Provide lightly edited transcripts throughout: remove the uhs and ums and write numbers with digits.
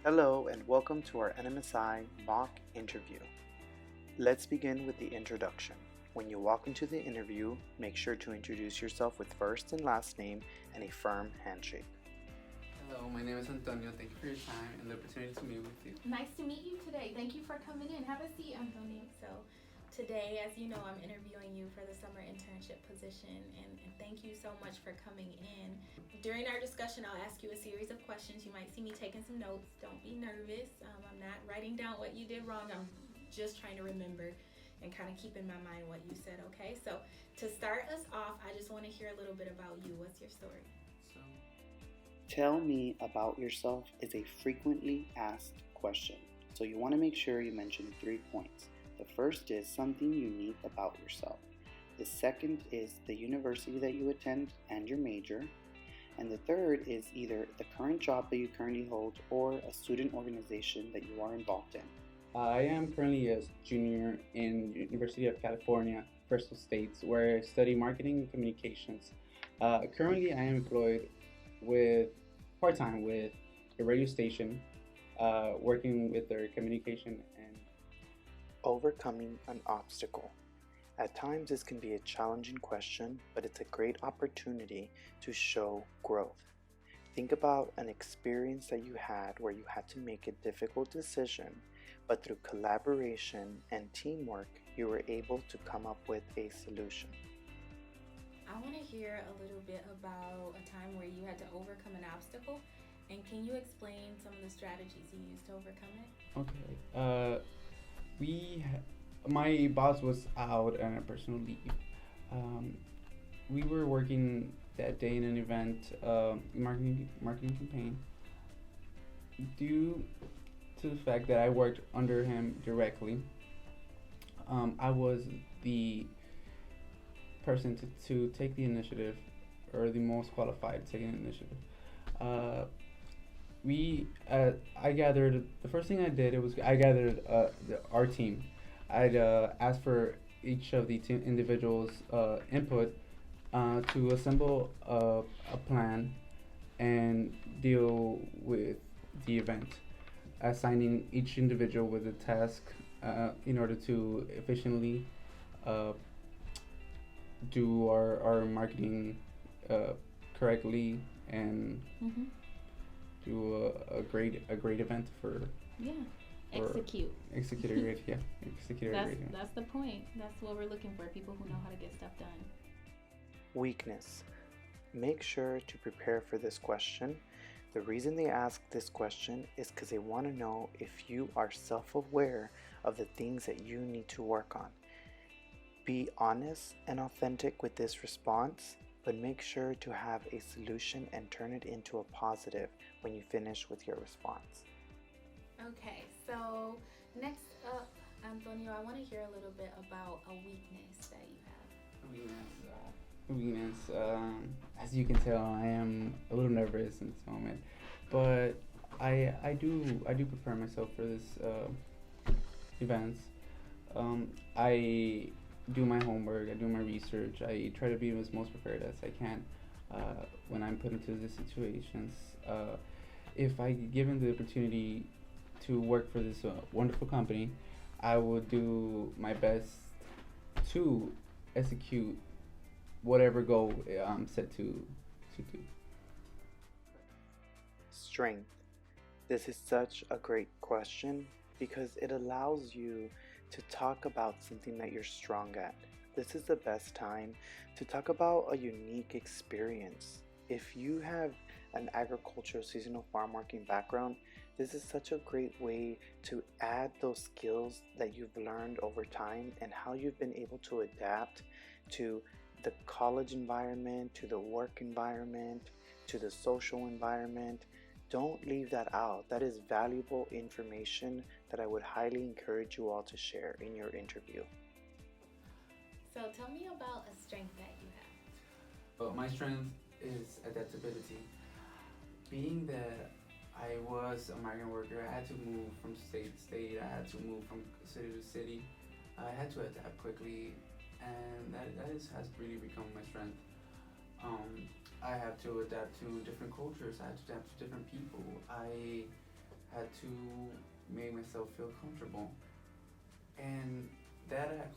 Hello and welcome to our NMSI mock interview. Let's begin with the introduction. When you walk into the interview, make sure to introduce yourself with first and last name and a firm handshake. Hello, my name is Antonio. Thank you for your time and the opportunity to meet with you. Nice to meet you today. Thank you for coming in. Have a seat, Antonio. So, today, as you know, I'm interviewing you for the summer internship position, and thank you so much for coming in. During our discussion, I'll ask you a series of questions. You might see me taking some notes. Don't be nervous. I'm not writing down what you did wrong. I'm just trying to remember and kind of keep in my mind what you said, okay? So, to start us off, I just want to hear a little bit about you. What's your story? Tell me about yourself is a frequently asked question, so you want to make sure you mention 3 points. The first is something unique about yourself. The second is the university that you attend and your major. And the third is either the current job that you currently hold or a student organization that you are involved in. I am currently a junior in University of California, Fresno State, where I study marketing and communications. Currently, I am employed with part-time with a radio station, working with their communication and overcoming an obstacle. At times, this can be a challenging question, but it's a great opportunity to show growth. Think about an experience that you had where you had to make a difficult decision, but through collaboration and teamwork, you were able to come up with a solution. I want to hear a little bit about a time where you had to overcome an obstacle, and can you explain some of the strategies you used to overcome it? Okay. My boss was out on a personal leave. We were working that day in an event, marketing campaign. Due to the fact that I worked under him directly, I was the person to take the initiative, or the most qualified to take an initiative. I gathered, the first thing I did, I gathered our team. I'd asked for each of the individuals' input to assemble a plan and deal with the event, assigning each individual with a task in order to efficiently do our marketing correctly and do a great event for Execute. Execute a great That's the point. That's what we're looking for, people who know how to get stuff done. Weakness. Make sure to prepare for this question. The reason they ask this question is because they want to know if you are self-aware of the things that you need to work on. Be honest and authentic with this response, but make sure to have a solution and turn it into a positive when you finish with your response. Okay, so next up, Antonio, I want to hear a little bit about a weakness that you have. Weakness. As you can tell, I am a little nervous in this moment, but I do prepare myself for this events. I do my homework. I do my research. I try to be as most prepared as I can when I'm put into these situations. If I get given the opportunity to work for this wonderful company, I will do my best to execute whatever goal I'm set to do. Strength. This is such a great question because it allows you to talk about something that you're strong at. This is the best time to talk about a unique experience. If you have an agricultural seasonal farm working background, this is such a great way to add those skills that you've learned over time and how you've been able to adapt to the college environment, to the work environment, to the social environment. Don't leave that out. That is valuable information that I would highly encourage you all to share in your interview. So tell me about a strength that you have. Well, my strength is adaptability. Being that I was a migrant worker, I had to move from state to state, I had to move from city to city. I had to adapt quickly, and that has really become my strength. I have to adapt to different cultures. I have to adapt to different people. I had to make myself feel comfortable, and that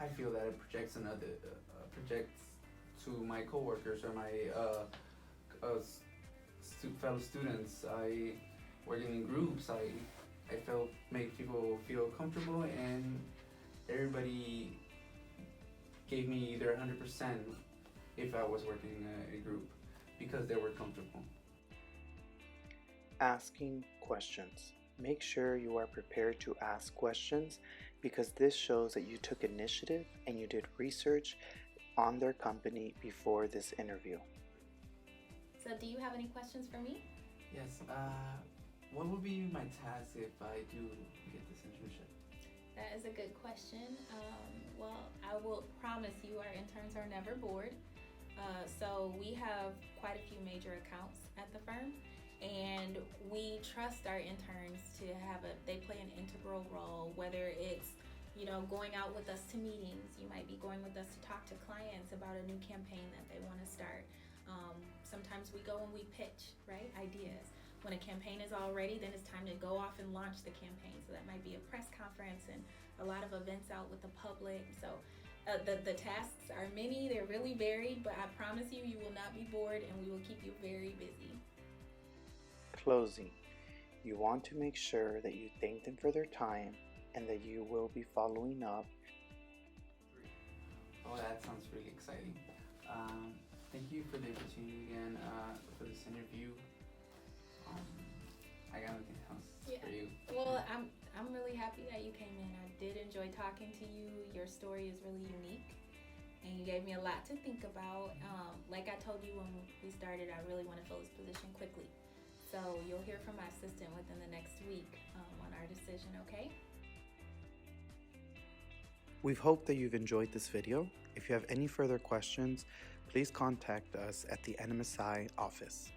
I feel that it projects projects to my coworkers or my fellow students. I working in groups. I felt make people feel comfortable, and everybody gave me either 100% if I was working in a group because they were comfortable. Asking questions. Make sure you are prepared to ask questions because this shows that you took initiative and you did research on their company before this interview. So, do you have any questions for me? Yes. What would be my task if I do get this internship? That is a good question. Well, I will promise you our interns are never bored. So we have quite a few major accounts at the firm, and we trust our interns to they play an integral role, whether it's, going out with us to meetings. You might be going with us to talk to clients about a new campaign that they want to start. Sometimes we go and we pitch, right, ideas. When a campaign is all ready, then it's time to go off and launch the campaign. So that might be a press conference and a lot of events out with the public. So the tasks are many, they're really varied, but I promise you, you will not be bored and we will keep you very busy. Closing. You want to make sure that you thank them for their time and that you will be following up. Oh, that sounds really exciting. Thank you for the opportunity again for this interview. I got nothing else for you. Well, I'm really happy that you came in. I did enjoy talking to you. Your story is really unique, and you gave me a lot to think about. Like I told you when we started, I really want to fill this position quickly. So you'll hear from my assistant within the next week on our decision, okay? We've hoped that you've enjoyed this video. If you have any further questions, please contact us at the NMSI office.